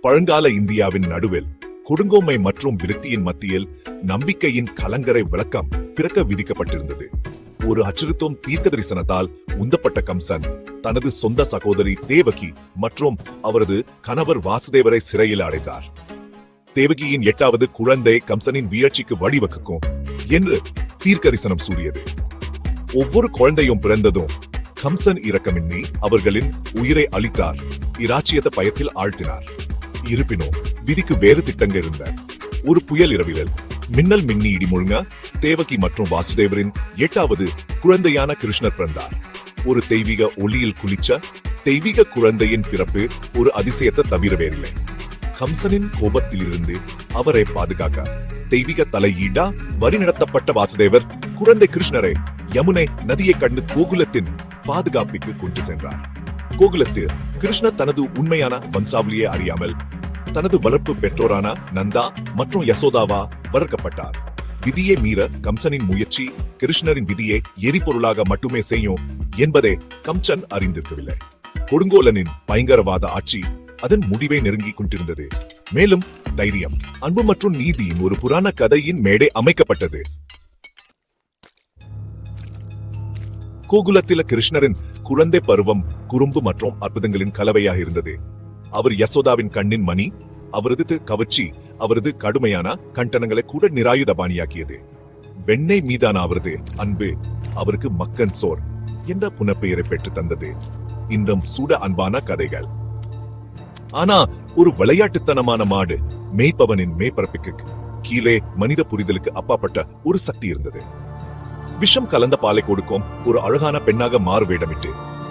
பழங்கால இந்தியாவின் நடுவில் கொடுங்கோமை மற்றும் விருத்தியின் மத்தியில் நம்பிக்கையின் கலங்கரை விளக்கம் பிறக்க விதிக்கப்பட்டிருந்தது. ஒரு அச்சுறுத்தும் தீர்க்க தரிசனத்தால் உந்தப்பட்ட கம்சன் தனது சொந்த சகோதரி தேவகி மற்றும் அவரது கணவர் வாசுதேவரை சிறையில் அடைத்தார். தேவகியின் 8வது குழந்தை கம்சனின் வீழ்ச்சிக்கு வழிவகுக்கும் என்று தீர்க்கரிசனம் சூறியது. ஒவ்வொரு குழந்தையும் பிறந்ததும் கம்சன் இரக்கமின்றி அவர்களின் உயிரை அளித்தார், இராச்சியத்தை பயத்தில் ஆழ்த்தினார். இருப்பினும் விதிக்கு வேறு திட்டங்கள் இருந்த. ஒரு புயல் இரவில் மின்னல் மின்னி இடி முழுங்க தேவகி மற்றும் வாசுதேவரின் 8வது குழந்தையான கிருஷ்ணர் பிறந்தார். ஒரு தெய்வீக ஒளியில் குளிச்ச தெய்வீக குழந்தையின் பிறப்பு ஒரு அதிசயத்தை தவிர வேறில்லை. கம்சனின் கோபத்திலிருந்து அவரை பாதுகாக்க தெய்வீக தலையீடா வழிநடத்தப்பட்ட வாசுதேவர் குழந்தை கிருஷ்ணரை யமுனை நதியை கடந்து கோகுலத்தின் பாதுகாப்புக்கு கொண்டு சென்றார். கோகுலத்தில் கிருஷ்ணர் தனது உண்மையான வம்சாவளியை அறியாமல் தனது வளர்ப்பு பெற்றோரான நந்தா மற்றும் யசோதாவா வளர்க்கப்பட்டார். விதியை மீற கம்சனின் முயற்சி கிருஷ்ணரின் விதியை எரிபொருளாக மட்டுமே செய்யும் என்பதை கம்சன் அறிந்திருக்கவில்லை. கொடுங்கோலனின் பயங்கரவாத ஆட்சி அதன் முடிவை நெருங்கிக் கொண்டிருந்தது. மேலும் தைரியம், அன்பு மற்றும் நீதியின் ஒரு புராண கதையின் மேடை அமைக்கப்பட்டது. கோகுலத்தில கிருஷ்ணரின் குழந்தை பருவம் குறும்பு மற்றும் அற்புதங்களின் கலவையாக இருந்தது. அவர் யசோதாவின் கண்ணின் மணி, அவரது கவர்ச்சி அவரது கடுமையான கண்டனங்களை கூட நிராயுதபாணியாக்கியது. வெண்ணெய் மீதான அவரது அன்பு அவருக்கு மக்கன் சோர் என்ற புனப்பெயரை பெற்று தந்தது. இன்றும் சூட அன்பான கதைகள். ஆனா ஒரு விளையாட்டுத்தனமான மாடு மேய்ப்பவனின் மேய்ப்பரப்புக்கு கீழே மனித புரிதலுக்கு அப்பாற்பட்ட ஒரு சக்தி இருந்தது. விஷம் கலந்த பாலை கொடுக்கும் ஒரு அழகான பெண்ணாக மாறு வேடமிட்டு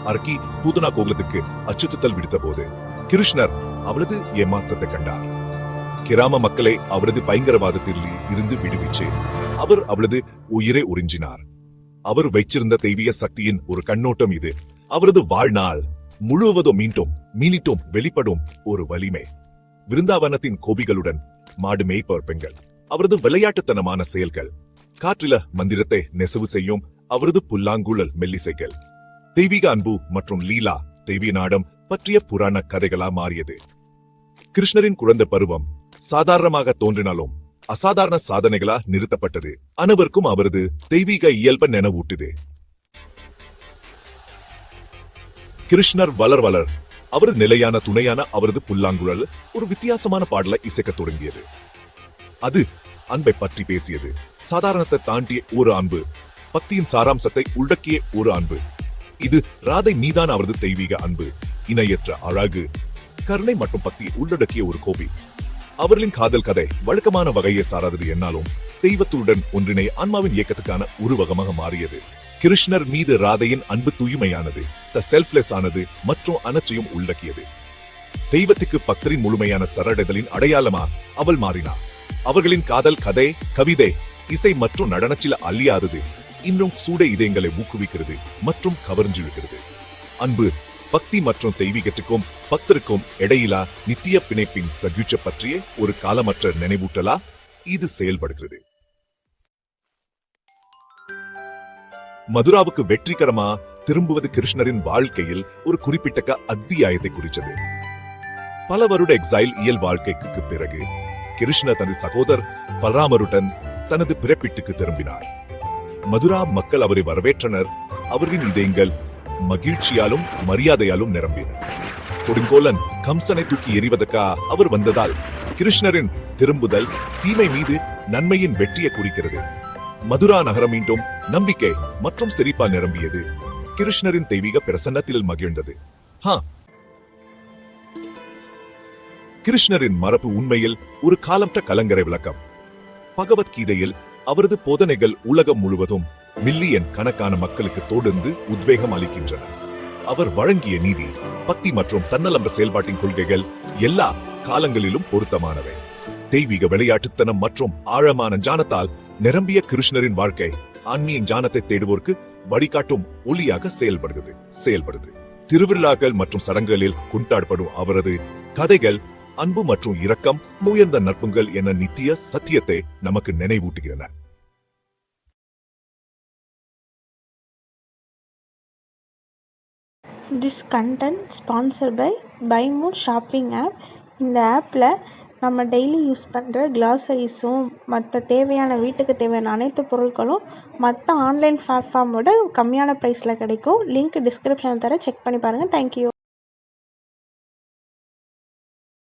அரக்கி பூதனா கோகுலத்துக்கு அச்சுறுத்தல் விடுத்த போது கிருஷ்ணர் அவளது ஏமாற்றத்தை கண்டார். கிராம மக்களை அவரது பயங்கரவாதத்தில் இருந்து விடுவிச்சு அவர் அவளது உயிரை உறிஞ்சினார். அவர் வைச்சிருந்த தெய்வீக சக்தியின் ஒரு கண்ணோட்டம் இது. அவரது வாழ்நாள் முழுவதும் மீண்டும் வெளிப்படும் ஒரு வலிமை. விருந்தாவனத்தின் கோபிகளுடன் மாடு மேய்ப்பவர் பெண்கள், அவரது விளையாட்டுத்தனமான செயல்கள், காற்றில மந்திரத்தை நெசவு செய்யும் அவரது புல்லாங்குழல் மெல்லிசைகள், தெய்வீக அன்பு மற்றும் லீலா தெய்வீக நாடம் பற்றிய புராண கதைகளா மாறியது. கிருஷ்ணரின் குழந்தை பருவம் சாதாரணமாக தோன்றினாலும் அசாதாரண சாதனைகளா நிறுத்தப்பட்டது. அனைவருக்கும் அவரது தெய்வீக இயல்பை நினைவூட்டுது. கிருஷ்ணர் வளர் அவரது நிலையான துணையான அவரது புல்லாங்குழல் ஒரு வித்தியாசமான பாடலை இசைக்க தொடங்கியது. அது அன்பை பற்றி பேசியது. சாதாரணத்தை தாண்டிய ஒரு அன்பு, பக்தியின் சாராம்சத்தை உள்ளடக்கிய ஒரு அன்பு. இது ராதை மீதான அவரது தெய்வீக அன்பு, இணையற்ற அழகு, கருணை மற்றும் பக்தியை உள்ளடக்கிய ஒரு கோபி. அவர்களின் காதல் கதை வழக்கமான வகையை சாராதது என்னாலும் தெய்வத்துடன் ஒன்றினை ஆன்மாவின் இயக்கத்துக்கான உருவகமாக மாறியது. கிருஷ்ணர் மீது ராதையின் அன்பு தூய்மையானது, செல்ஃப்லெஸ் ஆனது மற்றும் அனைத்தையும் உள்ளடக்கியது. தெய்வத்துக்கு பக்தரின் முழுமையான சரணடைதலின் அடையாளமா அவள் மாறினார். அவர்களின் காதல் கதை, கவிதை, இசை மற்றும் நடனச்சில அழியாதது, இன்னும் சூட இதயங்களை ஊக்குவிக்கிறது மற்றும் கவர்ந்திழுக்கிறது. அன்பு, பக்தி மற்றும் தெய்வீகத்துக்கும் பக்தருக்கும் இடையிலா நித்திய பிணைப்பின் சகிச்ச பற்றிய ஒரு காலமற்ற நினைவூட்டலா இது செயல்படுகிறது. மதுராவுக்கு வெற்றிகரமா திரும்புவது கிருஷ்ணரின் வாழ்க்கையில் ஒரு குறிப்பிட்ட அத்தியாயத்தை குறித்தது. பல வருட எக்ஸைல் இயல் வாழ்க்கைக்கு பிறகு கிருஷ்ணர் தனது சகோதரர் பலராமருடன் தனது பிறப்பிட்டுக்கு திரும்பினார். மதுரா மக்கள் அவரை வரவேற்றனர். அவர்களின் இதயங்கள் மகிழ்ச்சியாலும் மரியாதையாலும் நிரம்பின. கொடுங்கோலன் கம்சனை தூக்கி எறிவதற்கா அவர் வந்ததால் கிருஷ்ணரின் திரும்புதல் தீமை மீது நன்மையின் வெற்றியை குறிக்கிறது. மதுரா நகரம் மீண்டும் நம்பிக்கை மற்றும் சிரிப்பால் நிரம்பியது. கிருஷ்ணரின் தெய்வீக பிரசன்னத்தில் மகிழ்ந்தது. கிருஷ்ணரின் மரபு உண்மையில் ஒரு காலமற்ற கலங்கரை விளக்கம். பகவத்கீதையில் அவரது போதனைகள் உலகம் முழுவதும் மில்லியன் கணக்கான மக்களுக்கு தொடர்ந்து உத்வேகம் அளிக்கின்றன. அவர் வழங்கிய நீதி, பக்தி மற்றும் தன்னலம்ப செயல்பாட்டின் கொள்கைகள் எல்லா காலங்களிலும் பொருத்தமானவை. தெய்வீக விளையாட்டுத்தனம் மற்றும் ஆழமான ஞானத்தால் நிரம்பிய கிருஷ்ணரின் வாழ்க்கை ஆன்மீக ஞானத்தை தேடுவோருக்கு வழிகாட்டும் ஒளியாக செயல்படுது. திருவிழாக்கள் மற்றும் சடங்குகளில் கொண்டாடப்படும் அவரது கதைகள் அன்பு மற்றும் இரக்கம், உயர்ந்த நட்புகள் என நித்திய சத்தியத்தை நமக்கு நினைவூட்டுகின்றன. This content sponsored by Buy More shopping app. இந்த ஆப்பில் நம்ம டெய்லி யூஸ் பண்ணுற கிளாசரிஸும் மற்ற தேவையான வீட்டுக்கு தேவையான அனைத்து பொருட்களும் மற்ற ஆன்லைன் பிளாட்ஃபார்மோட கம்மியான ப்ரைஸில் கிடைக்கும். லிங்க் டிஸ்கிரிப்ஷனில் தரேன், செக் பண்ணி பாருங்கள். தேங்க்யூ.